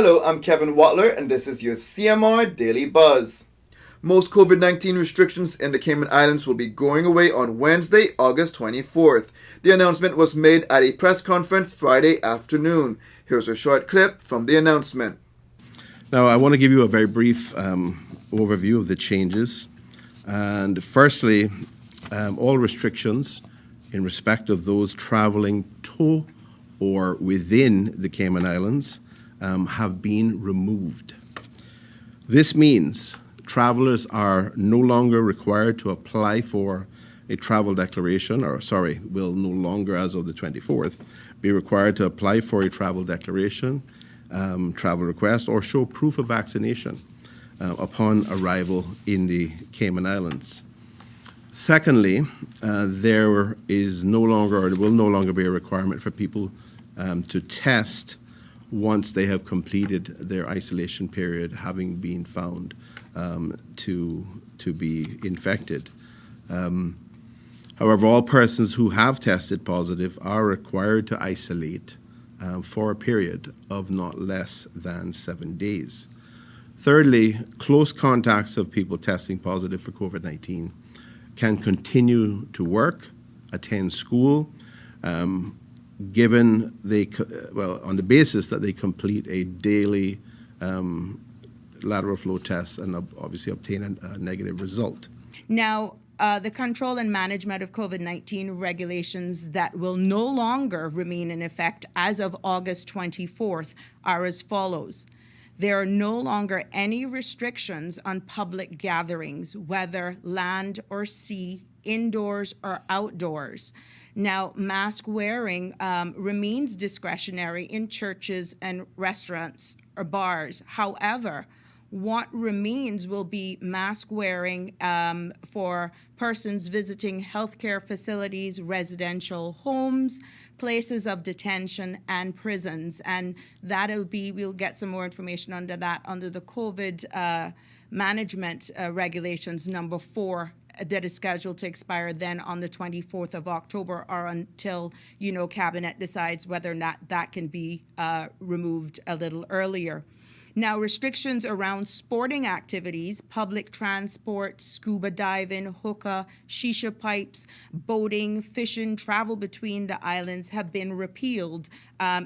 Hello, I'm Kevin Watler, and this is your CMR Daily Buzz. Most COVID-19 restrictions in the Cayman Islands will be going away on Wednesday, August 24th. The announcement was made at a press conference Friday afternoon. Here's a short clip from the announcement. Now, I want to give you a very brief overview of the changes. And firstly, all restrictions in respect of those traveling to or within the Cayman Islands have been removed. This means travelers are no longer required to apply for a travel declaration, will no longer, as of the 24th, be required to apply for a travel declaration, travel request, or show proof of vaccination upon arrival in the Cayman Islands. Secondly, there will no longer be a requirement for people to test once they have completed their isolation period, having been found to be infected. However, all persons who have tested positive are required to isolate for a period of not less than 7 days. Thirdly, close contacts of people testing positive for COVID-19 can continue to work, attend school, given on the basis that they complete a daily lateral flow test and obviously obtain a negative result. Now, the control and management of COVID-19 regulations that will no longer remain in effect as of August 24th are as follows. There are no longer any restrictions on public gatherings, whether land or sea, indoors or outdoors. Now, mask wearing remains discretionary in churches and restaurants or bars. However, what remains will be mask wearing for persons visiting healthcare facilities, residential homes, places of detention, and prisons. And we'll get some more information under that under the COVID management regulations number 4 that is scheduled to expire then on the 24th of October or until, Cabinet decides whether or not that can be removed a little earlier. Now, restrictions around sporting activities, public transport, scuba diving, hookah, shisha pipes, boating, fishing, travel between the islands have been repealed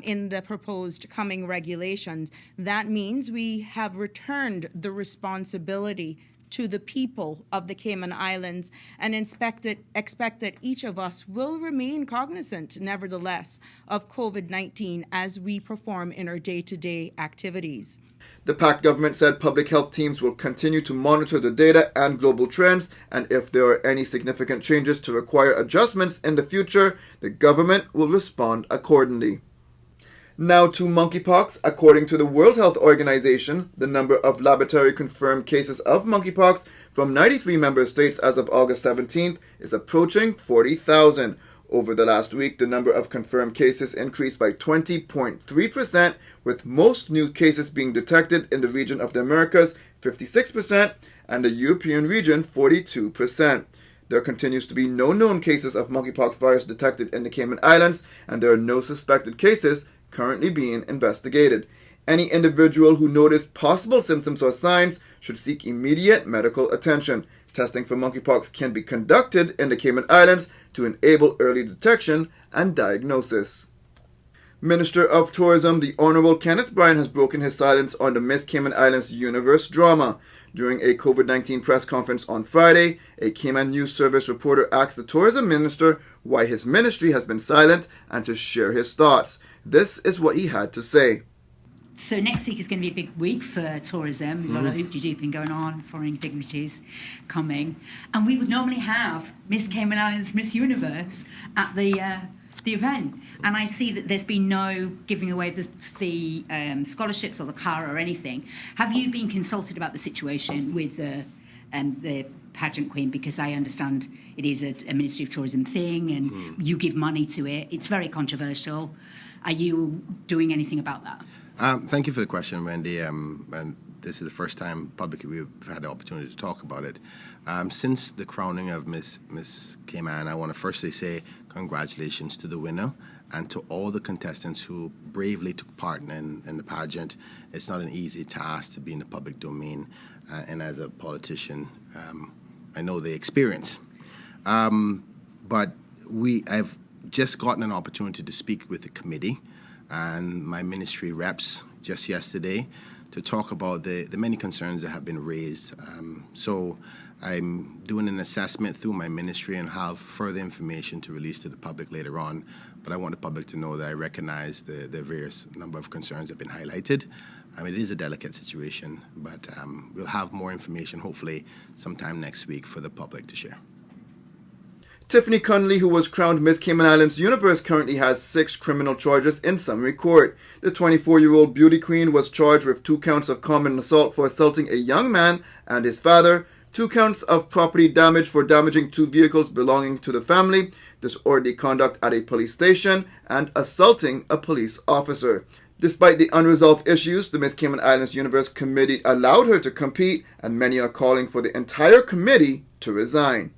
in the proposed coming regulations. That means we have returned the responsibility to the people of the Cayman Islands and expect that each of us will remain cognizant, nevertheless, of COVID-19 as we perform in our day-to-day activities. The PAC government said public health teams will continue to monitor the data and global trends, and if there are any significant changes to require adjustments in the future, the government will respond accordingly. Now to monkeypox. According to the World Health Organization, the number of laboratory-confirmed cases of monkeypox from 93 member states as of August 17th is approaching 40,000. Over the last week, the number of confirmed cases increased by 20.3%, with most new cases being detected in the region of the Americas, 56%, and the European region, 42%. There continues to be no known cases of monkeypox virus detected in the Cayman Islands, and there are no suspected cases currently being investigated. Any individual who noticed possible symptoms or signs should seek immediate medical attention. Testing for monkeypox can be conducted in the Cayman Islands to enable early detection and diagnosis. Minister of Tourism, the Honorable Kenneth Bryan, has broken his silence on the Miss Cayman Islands Universe drama. During a COVID-19 press conference on Friday, a Cayman News Service reporter asked the tourism minister why his ministry has been silent and to share his thoughts. This is what he had to say. So next week is going to be a big week for tourism. A lot of hoopty-dooping going on, foreign dignitaries coming. And we would normally have Miss Cayman Islands, Miss Universe at the event. And I see that there's been no giving away the scholarships or the car or anything. Have you been consulted about the situation with the pageant queen? Because I understand it is a Ministry of Tourism thing and you give money to it. It's very controversial. Are you doing anything about that? Thank you for the question, Wendy. And this is the first time publicly we've had the opportunity to talk about it. Since the crowning of Miss Cayman, I want to firstly say congratulations to the winner and to all the contestants who bravely took part in the pageant. It's not an easy task to be in the public domain, and as a politician, I know the experience. But I've just gotten an opportunity to speak with the committee and my ministry reps just yesterday to talk about the many concerns that have been raised. So I'm doing an assessment through my ministry and have further information to release to the public later on. But I want the public to know that I recognize the various number of concerns that have been highlighted. It is a delicate situation, but we'll have more information hopefully sometime next week for the public to share. Tiffany Connolly, who was crowned Miss Cayman Islands Universe, currently has 6 criminal charges in summary court. The 24-year-old beauty queen was charged with 2 counts of common assault for assaulting a young man and his father, 2 counts of property damage for damaging 2 vehicles belonging to the family, disorderly conduct at a police station, and assaulting a police officer. Despite the unresolved issues, the Miss Cayman Islands Universe committee allowed her to compete, and many are calling for the entire committee to resign.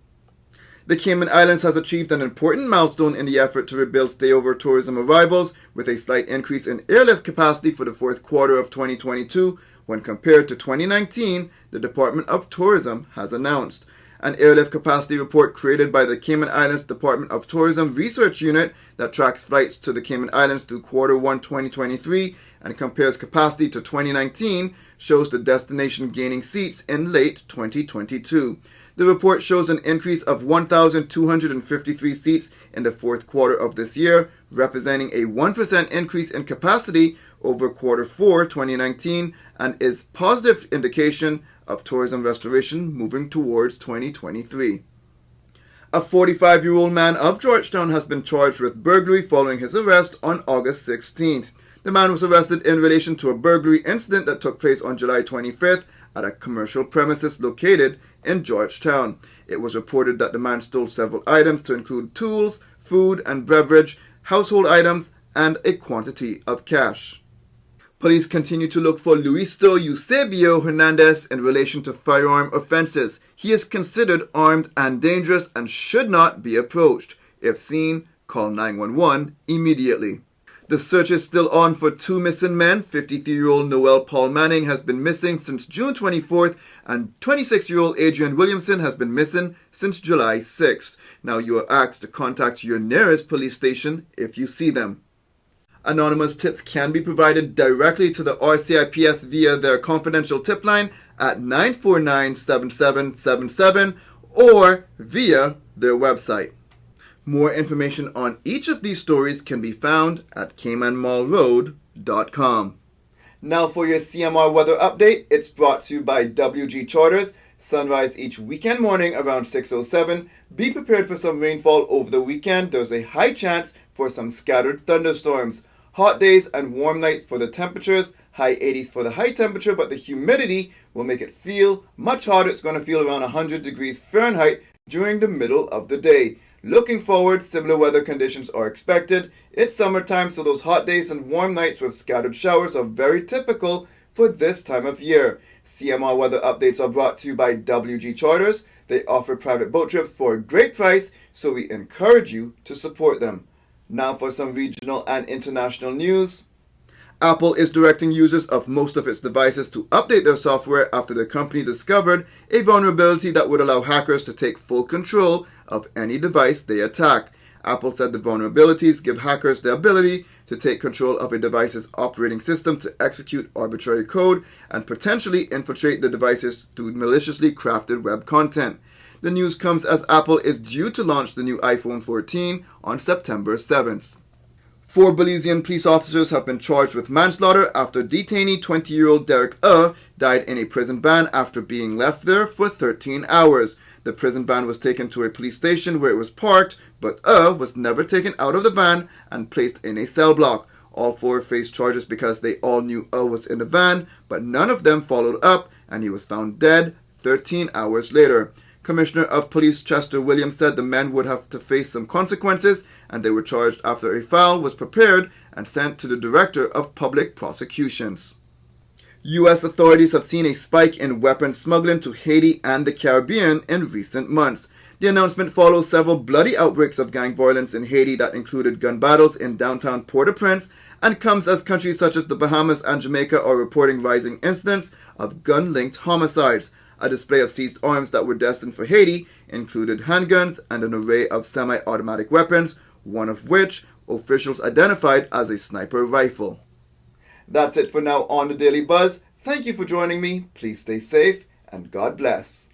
The Cayman Islands has achieved an important milestone in the effort to rebuild stayover tourism arrivals, with a slight increase in airlift capacity for the fourth quarter of 2022 when compared to 2019, the Department of Tourism has announced. An airlift capacity report created by the Cayman Islands Department of Tourism Research Unit that tracks flights to the Cayman Islands through quarter 1 2023 and compares capacity to 2019 shows the destination gaining seats in late 2022. The report shows an increase of 1,253 seats in the fourth quarter of this year, representing a 1% increase in capacity over quarter 4 2019 and is positive indication of tourism restoration moving towards 2023. A 45-year-old man of Georgetown has been charged with burglary following his arrest on August 16th. The man was arrested in relation to a burglary incident that took place on July 25th at a commercial premises located in Georgetown. It was reported that the man stole several items to include tools, food and beverage, household items, and a quantity of cash. Police continue to look for Luisto Eusebio Hernandez in relation to firearm offenses. He is considered armed and dangerous and should not be approached. If seen, call 911 immediately. The search is still on for 2 missing men. 53-year-old Noel Paul Manning has been missing since June 24th, and 26-year-old Adrian Williamson has been missing since July 6th. Now you are asked to contact your nearest police station if you see them. Anonymous tips can be provided directly to the RCIPS via their confidential tip line at 949-7777 or via their website. More information on each of these stories can be found at caymanmallroad.com. Now for your CMR weather update, it's brought to you by WG Charters. Sunrise each weekend morning around 6:07. Be prepared for some rainfall over the weekend. There's a high chance for some scattered thunderstorms. Hot days and warm nights for the temperatures. High 80s for the high temperature, but the humidity will make it feel much hotter. It's going to feel around 100 degrees Fahrenheit during the middle of the day. Looking forward, similar weather conditions are expected. It's summertime, so those hot days and warm nights with scattered showers are very typical for this time of year. CMR weather updates are brought to you by WG Charters. They offer private boat trips for a great price, so we encourage you to support them. Now for some regional and international news. Apple is directing users of most of its devices to update their software after the company discovered a vulnerability that would allow hackers to take full control of any device they attack. Apple said the vulnerabilities give hackers the ability to take control of a device's operating system to execute arbitrary code and potentially infiltrate the devices through maliciously crafted web content. The news comes as Apple is due to launch the new iPhone 14 on September 7th. 4 Belizean police officers have been charged with manslaughter after detainee 20-year-old Derek died in a prison van after being left there for 13 hours. The prison van was taken to a police station where it was parked, but was never taken out of the van and placed in a cell block. All 4 faced charges because they all knew was in the van, but none of them followed up, and he was found dead 13 hours later. Commissioner of Police Chester Williams said the men would have to face some consequences, and they were charged after a file was prepared and sent to the Director of Public Prosecutions. U.S. authorities have seen a spike in weapons smuggling to Haiti and the Caribbean in recent months. The announcement follows several bloody outbreaks of gang violence in Haiti that included gun battles in downtown Port-au-Prince and comes as countries such as the Bahamas and Jamaica are reporting rising incidents of gun-linked homicides. A display of seized arms that were destined for Haiti included handguns and an array of semi-automatic weapons, one of which officials identified as a sniper rifle. That's it for now on the Daily Buzz. Thank you for joining me. Please stay safe and God bless.